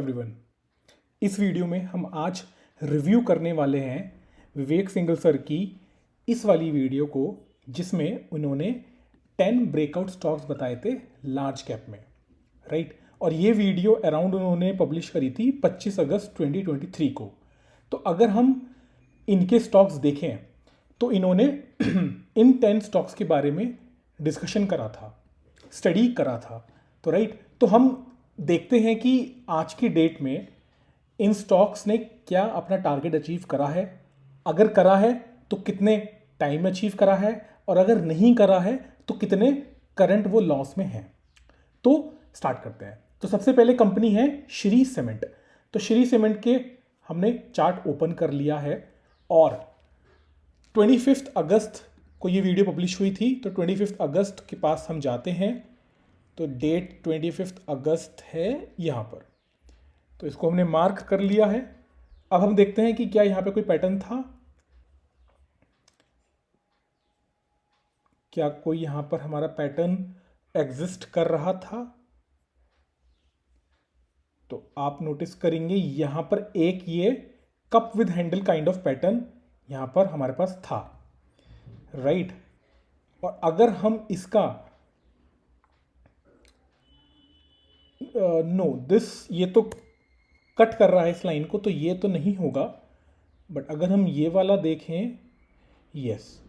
Everyone, इस video में हम आज रिव्यू करने वाले हैं विवेक सिंघल सर की इस वाली वीडियो को, जिसमें उन्होंने 10 ब्रेकआउट स्टॉक्स बताए थे लार्ज कैप में, राइट। और ये वीडियो अराउंड उन्होंने पब्लिश करी थी 25 अगस्त 2023 को। तो अगर हम इनके स्टॉक्स देखें तो इन्होंने इन 10 स्टॉक्स के बारे में डिस्कशन करा था, स्टडी करा था। तो राइट, तो हम देखते हैं कि आज की डेट में इन स्टॉक्स ने क्या अपना टारगेट अचीव करा है, अगर करा है तो कितने टाइम में अचीव करा है, और अगर नहीं करा है तो कितने करंट वो लॉस में हैं। तो स्टार्ट करते हैं। तो सबसे पहले कंपनी है श्री सीमेंट। तो श्री सीमेंट के हमने चार्ट ओपन कर लिया है और 25 अगस्त को ये वीडियो पब्लिश हुई थी। तो 25 अगस्त के पास हम जाते हैं, तो डेट 25 अगस्त है यहाँ पर। तो इसको हमने मार्क कर लिया है। अब हम देखते हैं कि क्या यहाँ पे कोई पैटर्न था, क्या कोई यहाँ पर हमारा पैटर्न एग्जिस्ट कर रहा था। तो आप नोटिस करेंगे यहाँ पर एक ये cup with handle kind of pattern यहाँ पर हमारे पास था, राइट। और अगर हम इसका ये तो कट कर रहा है इस लाइन को, तो ये तो नहीं होगा। बट अगर हम ये वाला देखें, यस,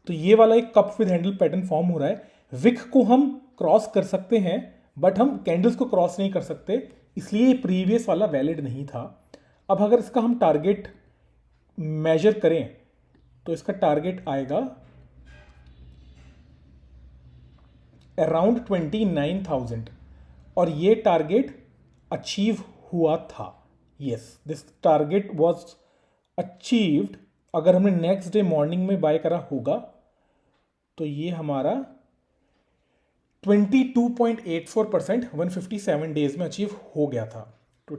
तो ये वाला एक cup with handle pattern form हो रहा है। विक को हम क्रॉस कर सकते हैं, बट हम कैंडल्स को क्रॉस नहीं कर सकते, इसलिए प्रीवियस वाला वैलिड नहीं था। अब अगर इसका हम टारगेट मेजर करें तो इसका टारगेट आएगा अराउंड 29,000 और ये टारगेट अचीव हुआ था। Yes, this target was achieved. अगर हमने नेक्स्ट डे मॉर्निंग में बाय करा होगा तो ये हमारा 22.84% 157 डेज में अचीव हो गया था। तो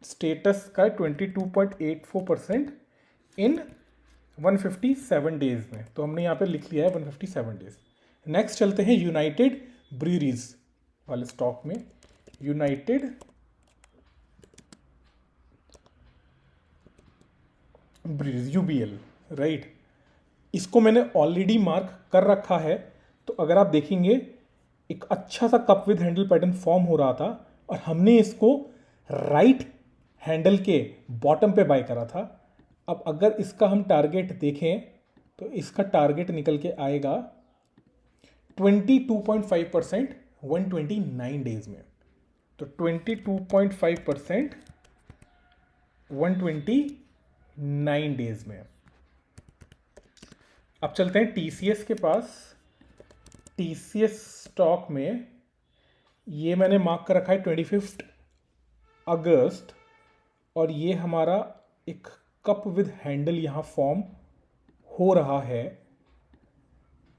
स्टेटस का 22.84% इन 157 डेज में, तो हमने यहाँ पे लिख लिया है 157 डेज। नेक्स्ट चलते हैं यूनाइटेड ब्रूअरीज वाले स्टॉक में। United breweries, UBL, right. इसको मैंने ऑलरेडी मार्क कर रखा है। तो अगर आप देखेंगे एक अच्छा सा cup with handle pattern form हो रहा था और हमने इसको राइट हैंडल के बॉटम पे बाय करा था। अब अगर इसका हम टारगेट देखें तो इसका टारगेट निकल के आएगा 22.5% 129 डेज में। तो 22.5% 129 डेज में। अब चलते हैं टीसीएस के पास। टीसीएस स्टॉक में ये मैंने मार्क कर रखा है 25 अगस्त, और ये हमारा एक कप विद हैंडल यहाँ फॉर्म हो रहा है।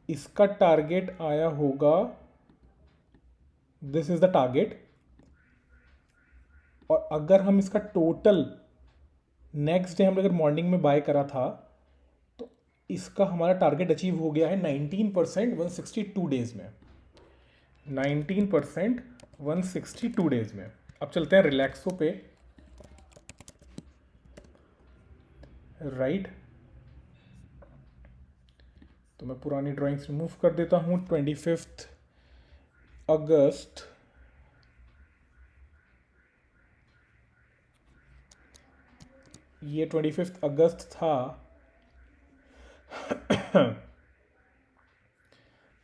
इसका टारगेट आया होगा, दिस इज द टारगेट। और अगर हम इसका टोटल नेक्स्ट डे हम अगर मॉर्निंग में बाय करा था तो इसका हमारा टारगेट अचीव हो गया है 19% 162 डेज में। 19% 162 डेज में। अब चलते हैं रिलैक्सो पे, राइट। तो मैं पुरानी ड्राइंग्स रिमूव कर देता हूँ। 25 अगस्त ये 25 अगस्त था।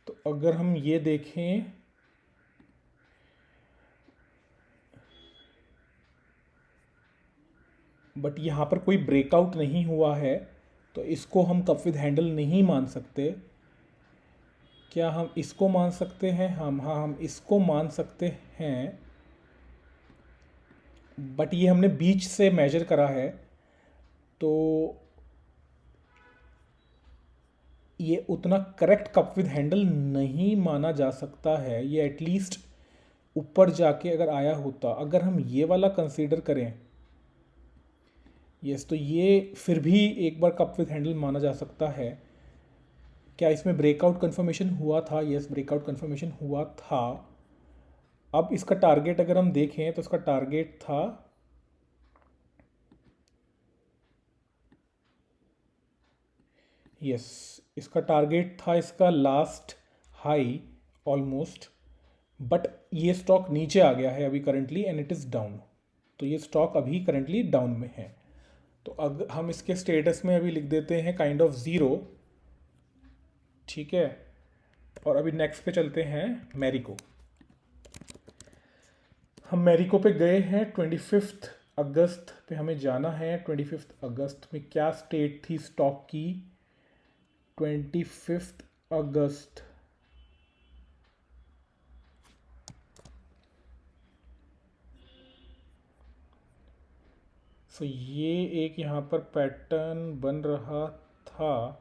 तो अगर हम ये देखें, बट यहाँ पर कोई ब्रेकआउट नहीं हुआ है, तो इसको हम कप विद हैंडल नहीं मान सकते। क्या हम इसको मान सकते हैं? हम इसको मान सकते हैं, बट ये हमने बीच से मेजर करा है, तो ये उतना करेक्ट कप विद हैंडल नहीं माना जा सकता है। ये एटलीस्ट ऊपर जाके अगर आया होता, अगर हम ये वाला कंसीडर करें, यस, तो ये फिर भी एक बार कप विद हैंडल माना जा सकता है। क्या इसमें ब्रेकआउट कंफर्मेशन हुआ था? यस, ब्रेकआउट कंफर्मेशन हुआ था। अब इसका टारगेट अगर हम देखें तो इसका टारगेट था यस, इसका टारगेट था इसका लास्ट हाई ऑलमोस्ट, बट ये स्टॉक नीचे आ गया है अभी currently and it is down. तो ये स्टॉक अभी करंटली डाउन में है। तो अगर हम इसके स्टेटस में अभी लिख देते हैं काइंड ऑफ ज़ीरो, ठीक है। और अभी नेक्स्ट पे चलते हैं मैरिको। हम मैरिको पे गए हैं 25 अगस्त पे हमें जाना है। 25 अगस्त में क्या स्टेट थी स्टॉक की? 25 अगस्त सो ये एक यहाँ पर पैटर्न बन रहा था।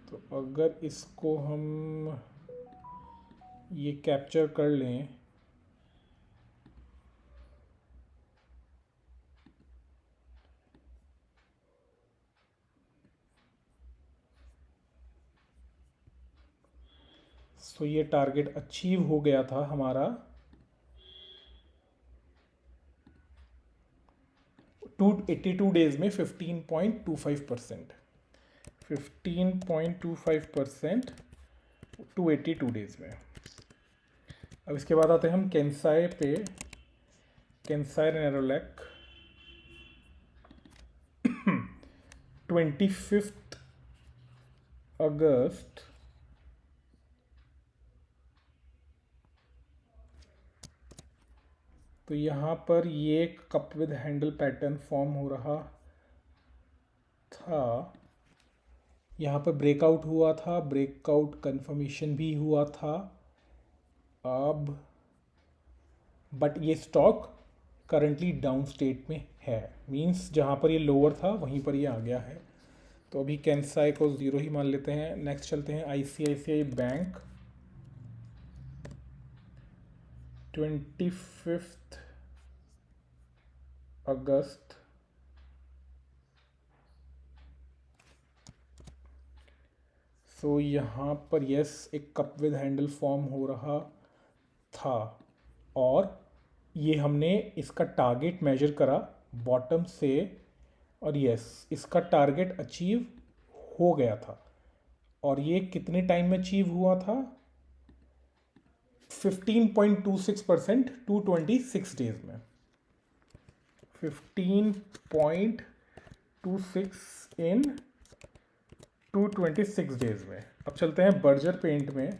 तो अगर इसको हम ये कैप्चर कर लें, सो ये टारगेट अचीव हो गया था हमारा 282 डेज में 15.25%। 15.25% 282 डेज में। अब इसके बाद आते हैं हम कैंसाई पे। कैंसाई नेरोलैक 25 अगस्त तो यहाँ पर ये cup with handle pattern form हो रहा था। यहाँ पर ब्रेकआउट हुआ था, ब्रेकआउट कंफर्मेशन भी हुआ था। अब बट ये स्टॉक करंटली डाउन स्टेट में है, मींस जहाँ पर ये लोअर था वहीं पर ये आ गया है। तो अभी कैंसाई को ज़ीरो ही मान लेते हैं। नेक्स्ट चलते हैं आईसीआईसीआई बैंक। 25 अगस्त सो यहाँ पर यस एक कप विद हैंडल फॉर्म हो रहा था और ये हमने इसका टारगेट मेजर करा बॉटम से और यस इसका टारगेट अचीव हो गया था। और ये कितने टाइम में अचीव हुआ था? 15.26% 226 डेज में। 15.26 इन 226 डेज में। अब चलते हैं बर्जर पेंट में।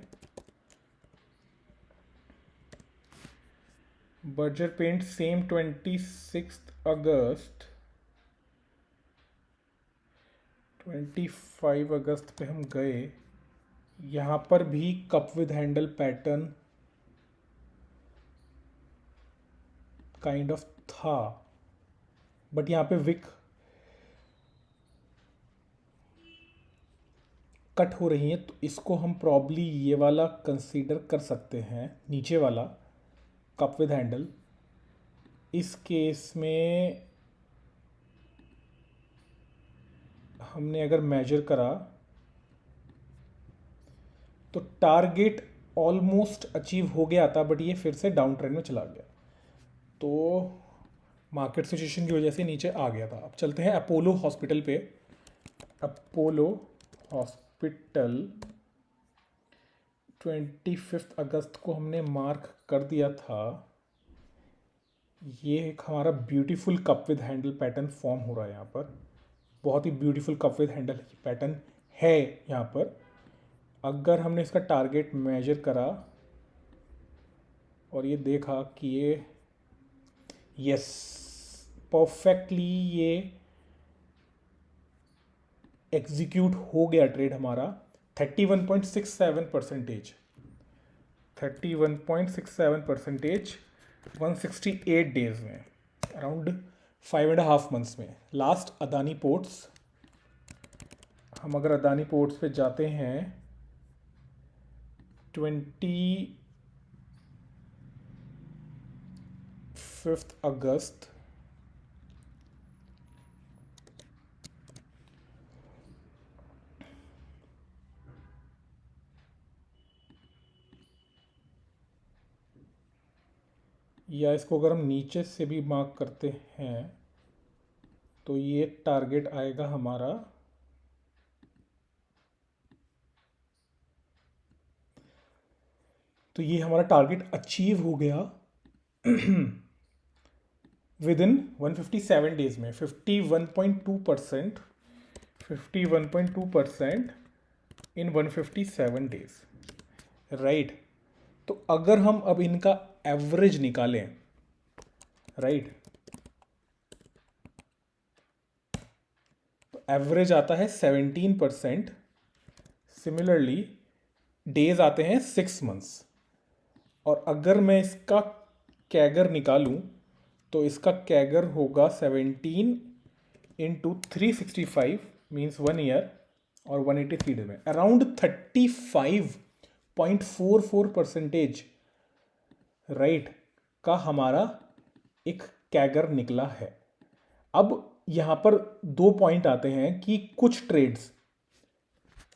बर्जर पेंट सेम 26 अगस्त 25 अगस्त पे हम गए। यहाँ पर भी cup with handle pattern kind of था, बट यहाँ पे विक कट हो रही है, तो इसको हम प्रॉब्ली ये वाला कंसीडर कर सकते हैं, नीचे वाला कप विद हैंडल। इस केस में हमने अगर मेजर करा तो टारगेट ऑलमोस्ट अचीव हो गया था, बट ये फिर से डाउन ट्रेंड में चला गया, तो मार्केट सिचुएशन की वजह से नीचे आ गया था। अब चलते हैं अपोलो हॉस्पिटल पे। अपोलो हॉस्पिटल 25 अगस्त को हमने मार्क कर दिया था। ये एक हमारा beautiful cup with handle pattern form हो रहा है यहाँ पर। बहुत ही beautiful cup with handle pattern है यहाँ पर। अगर हमने इसका टारगेट मेजर करा और ये देखा कि ये यस परफेक्टली ये एग्जीक्यूट हो गया ट्रेड हमारा 31.67%। 31.67% 168 डेज में, अराउंड 5.5 मंथ्स में। Last Adani ports. हम अगर अदानी पोर्ट्स पे जाते हैं 25 अगस्त या इसको अगर हम नीचे से भी मार्क करते हैं तो ये टारगेट आएगा हमारा तो ये हमारा टारगेट अचीव हो गया विद इन 157 डेज में 51.2% 51.2% इन 157 डेज राइट। तो अगर हम अब इनका एवरेज निकालें राइट तो एवरेज आता है 17%। सिमिलरली डेज आते हैं 6 मंथ्स। और अगर मैं इसका कैगर निकालूं तो इसका कैगर होगा 17 इंटू 365 मीन्स 1 ईयर और 183 डेज में अराउंड 35.44% राइट का हमारा एक कैगर निकला है। अब यहां पर 2 पॉइंट आते हैं कि कुछ ट्रेड्स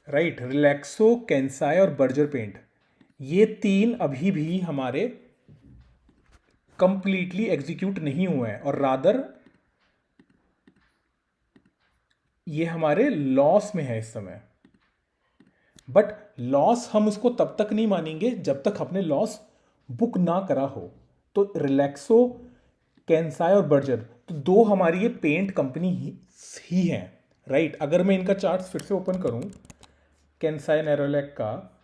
राइट रिलैक्सो, कैंसाई और बर्जर पेंट ये 3 अभी भी हमारे कंप्लीटली एग्जीक्यूट नहीं हुए हैं और रादर ये हमारे लॉस में है इस समय। बट लॉस हम उसको तब तक नहीं मानेंगे जब तक अपने लॉस बुक ना करा हो। तो रिलैक्सो, कैंसाई और बर्जर तो 2 हमारी ये पेंट कंपनी ही हैं राइट। अगर मैं इनका चार्ट फिर से ओपन करूं कैंसाई नेरोलैक का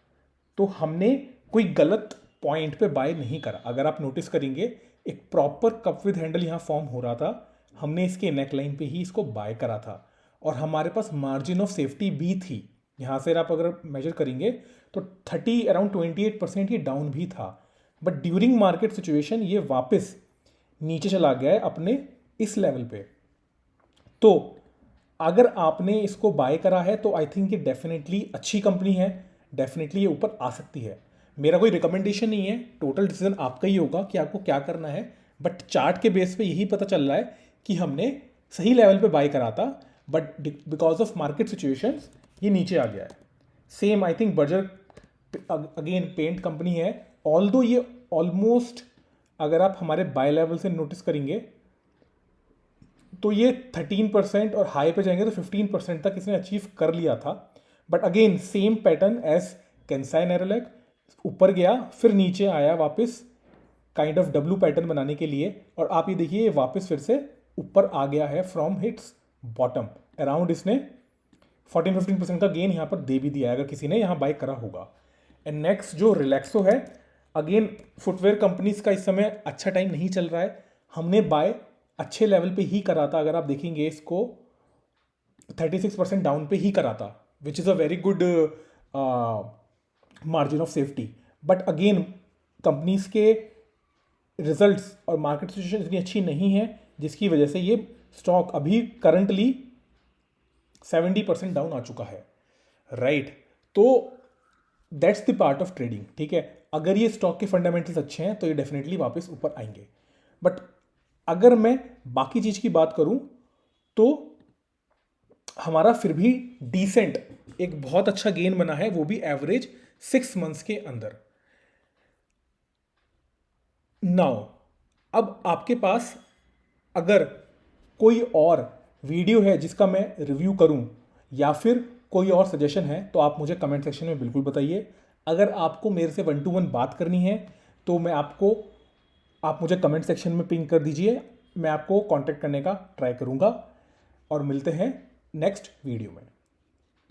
तो हमने कोई गलत पॉइंट पे बाय नहीं करा। अगर आप नोटिस करेंगे एक प्रॉपर कप विद हैंडल यहां फॉर्म हो रहा था, हमने इसके नेक लाइन पे ही इसको बाय करा था और हमारे पास मार्जिन ऑफ सेफ्टी भी थी। यहां से आप अगर मेजर करेंगे तो 30 अराउंड 28% ये डाउन भी था। बट ड्यूरिंग मार्केट सिचुएशन ये वापस नीचे चला गया है अपने इस लेवल पे। तो अगर आपने इसको बाय करा है तो आई थिंक ये डेफिनेटली अच्छी कंपनी है, डेफिनेटली ये ऊपर आ सकती है। मेरा कोई रिकमेंडेशन नहीं है, टोटल डिसीजन आपका ही होगा कि आपको क्या करना है। बट चार्ट के बेस पे यही पता चल रहा है कि हमने सही लेवल पे बाय करा था but because of market situations ये नीचे आ गया है। Same I think Berger again paint company है, ऑल्दो ये ऑलमोस्ट अगर आप हमारे बाय लेवल से नोटिस करेंगे तो ये 13% और हाई पे जाएंगे तो 15% तक इसने अचीव कर लिया था। But again same pattern as Kansai Nerolac, ऊपर गया फिर नीचे आया वापस काइंड ऑफ डब्ल्यू पैटर्न बनाने के लिए और आप ये देखिए वापस फिर से ऊपर आ गया है फ्रॉम हिट्स बॉटम। अराउंड इसने 14-15% का गेन यहाँ पर दे भी दिया है अगर किसी ने यहाँ बाय करा होगा। एंड नेक्स्ट जो रिलैक्सो है, अगेन फुटवेयर कंपनीज का इस समय अच्छा टाइम नहीं चल रहा है, हमने बाय अच्छे लेवल पे ही करा था। अगर आप देखेंगे इसको 36% डाउन पे ही करा था which is a very good margin of safety. But again companies के रिजल्ट्स और मार्केट सिचुएशन इतनी अच्छी नहीं है जिसकी वजह से ये स्टॉक अभी करंटली 70% डाउन आ चुका है राइट। तो that's the part of trading, ठीक है। अगर ये स्टॉक के फंडामेंटल्स अच्छे हैं तो ये डेफिनेटली वापस ऊपर आएंगे। बट अगर मैं बाकी चीज की बात करूं तो हमारा फिर भी डिसेंट एक बहुत अच्छा गेन बना है, वो भी एवरेज 6 मंथ्स के अंदर। नाउ अब आपके पास अगर कोई और वीडियो है जिसका मैं रिव्यू करूं या फिर कोई और सजेशन है तो आप मुझे कमेंट सेक्शन में बिल्कुल बताइए। अगर आपको मेरे से 1 to 1 बात करनी है तो आप मुझे कमेंट सेक्शन में पिंग कर दीजिए, मैं आपको कांटेक्ट करने का ट्राई करूंगा। और मिलते हैं नेक्स्ट वीडियो में।